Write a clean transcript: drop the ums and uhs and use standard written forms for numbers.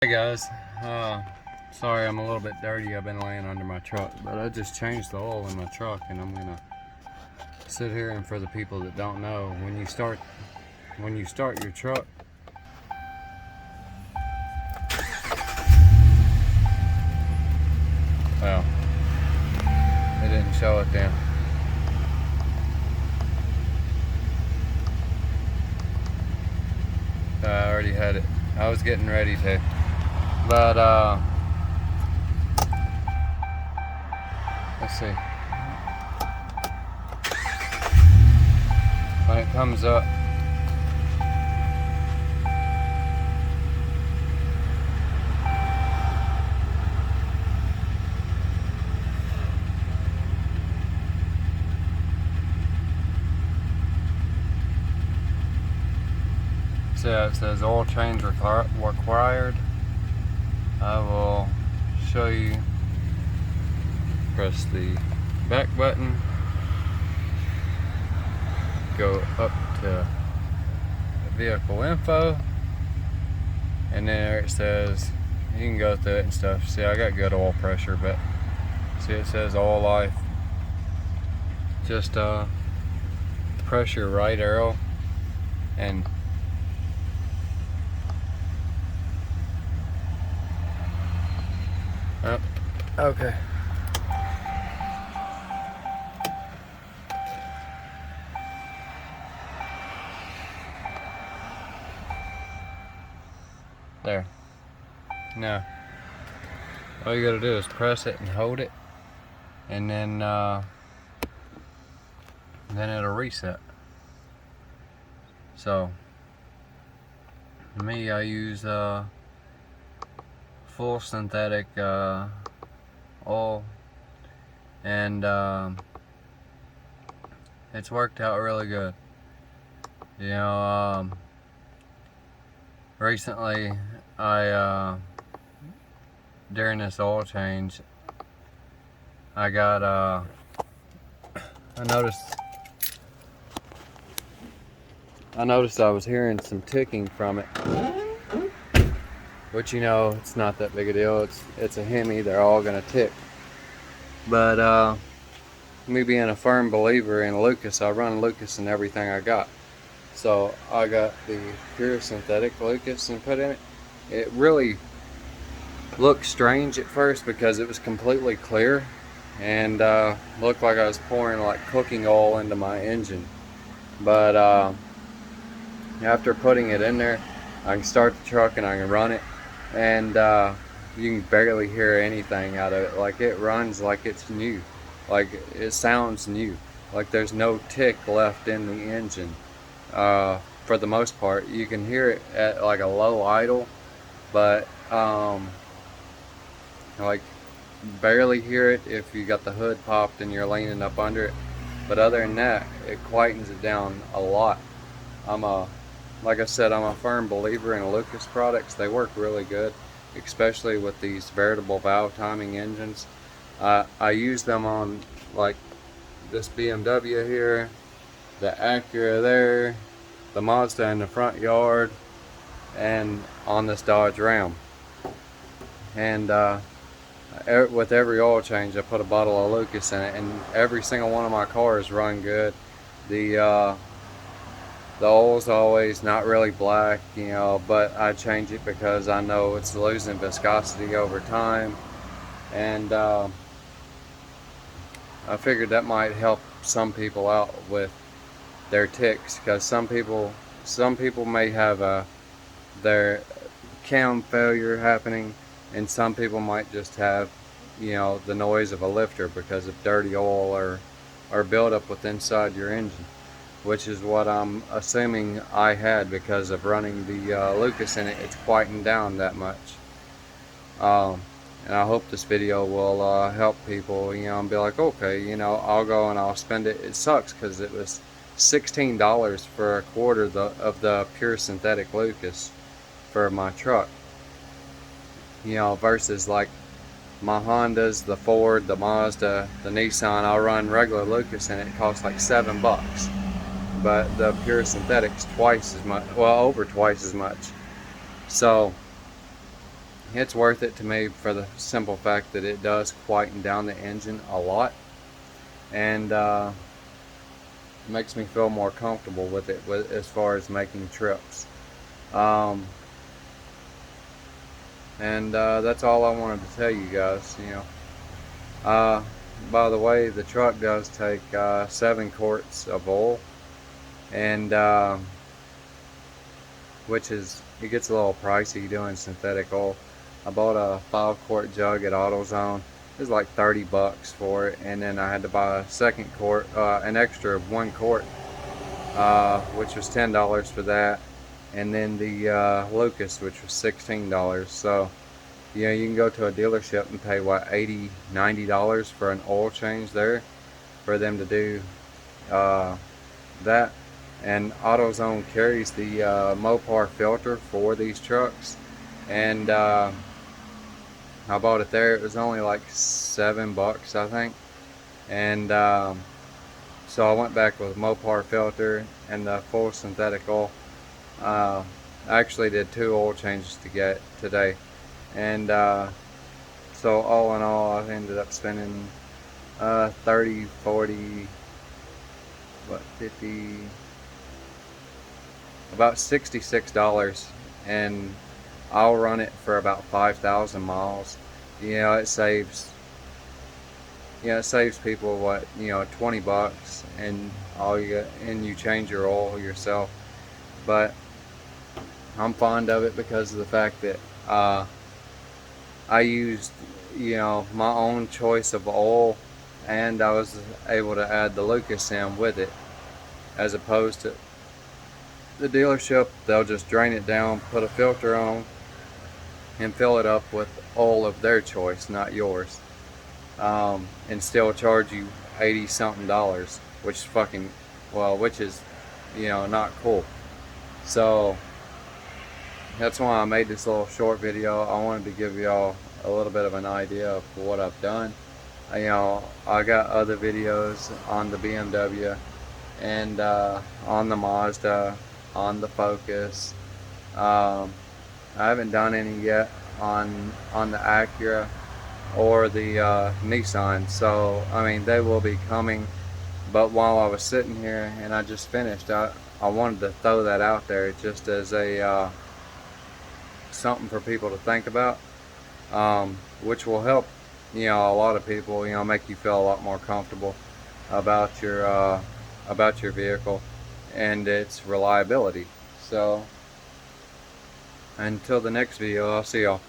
Hey guys, sorry I'm a little bit dirty. I've been laying under my truck, but I just changed the oil in my truck, and I'm gonna sit here. And for the people that don't know, when you start your truck, well, it didn't show it then. I already had it. I was getting ready to, but let's see. When it comes up, so it says oil change required. I will show you. Press the back button, go up to vehicle info, and there it says you can go through it and stuff. See, I got good oil pressure, but see, it says oil life. Just press your right arrow and okay. There. Now, all you gotta do is press it and hold it, and then it'll reset. So, me, I use full synthetic oil, and it's worked out really good. You know, recently during this oil change, I got I noticed I was hearing some ticking from it, which, you know, it's not that big a deal. It's a Hemi, they're all gonna tick. But me being a firm believer in Lucas, I run Lucas in everything I got. So I got the pure synthetic Lucas and put in it. It really looked strange at first because it was completely clear and looked like I was pouring like cooking oil into my engine. But after putting it in there, I can start the truck and I can run it, and you can barely hear anything out of it. Like, it runs like it's new, like it sounds new, like there's no tick left in the engine. For the most part, you can hear it at like a low idle, but like barely hear it if you got the hood popped and you're leaning up under it. But other than that, it quietens it down a lot. Like I said, I'm a firm believer in Lucas products. They work really good, especially with these veritable valve timing engines. I use them on like this BMW here, the Acura there, the Mazda in the front yard, and on this Dodge Ram. And with every oil change, I put a bottle of Lucas in it, and every single one of my cars run good. The oil's always not really black, you know, but I change it because I know it's losing viscosity over time, and I figured that might help some people out with their ticks, because some people may have their cam failure happening, and some people might just have, you know, the noise of a lifter because of dirty oil or buildup with inside your engine, which is what I'm assuming I had because of running the Lucas in it. It's quieting down that much. And I hope this video will help people, you know, and be like, okay, you know, I'll go and I'll spend it. It sucks because it was $16 for a quarter of the pure synthetic Lucas for my truck, you know, versus like my Hondas, the Ford, the Mazda, the Nissan. I'll run regular Lucas and it costs like $7, but the pure synthetic's twice as much, well, over twice as much. So it's worth it to me for the simple fact that it does quieten down the engine a lot, and makes me feel more comfortable with it as far as making trips. Um, and that's all I wanted to tell you guys. Uh, by the way, the truck does take 7 quarts of oil, and which is, it gets a little pricey doing synthetic oil. I bought a 5 quart jug at AutoZone. It was like 30 bucks for it, and then I had to buy a second quart, an extra 1 quart, which was $10 for that, and then the Lucas, which was $16. So you can go to a dealership and pay what, $80, $90 for an oil change there, for them to do that. And AutoZone carries the Mopar filter for these trucks, and I bought it there. It was only like $7, I think, and so I went back with Mopar filter and the full synthetic oil. I actually did 2 oil changes to get today, and so all in all, I ended up spending 30, 40, what, 50, about $66, and I'll run it for about 5,000 miles. It saves people what, 20 bucks, and you change your oil yourself. But I'm fond of it because of the fact that I used my own choice of oil, and I was able to add the Lucas in with it, as opposed to the dealership. They'll just drain it down, put a filter on, and fill it up with oil of their choice, not yours, and still charge you 80 something dollars, which is which is not cool. So that's why I made this little short video. I wanted to give y'all a little bit of an idea of what I've done. I got other videos on the BMW, and on the Mazda, on the Focus. I haven't done any yet on the Acura or the Nissan, so I mean, they will be coming. But while I was sitting here and I just finished, I wanted to throw that out there just as a something for people to think about, which will help a lot of people, make you feel a lot more comfortable about your vehicle and its reliability. So until the next video, I'll see y'all.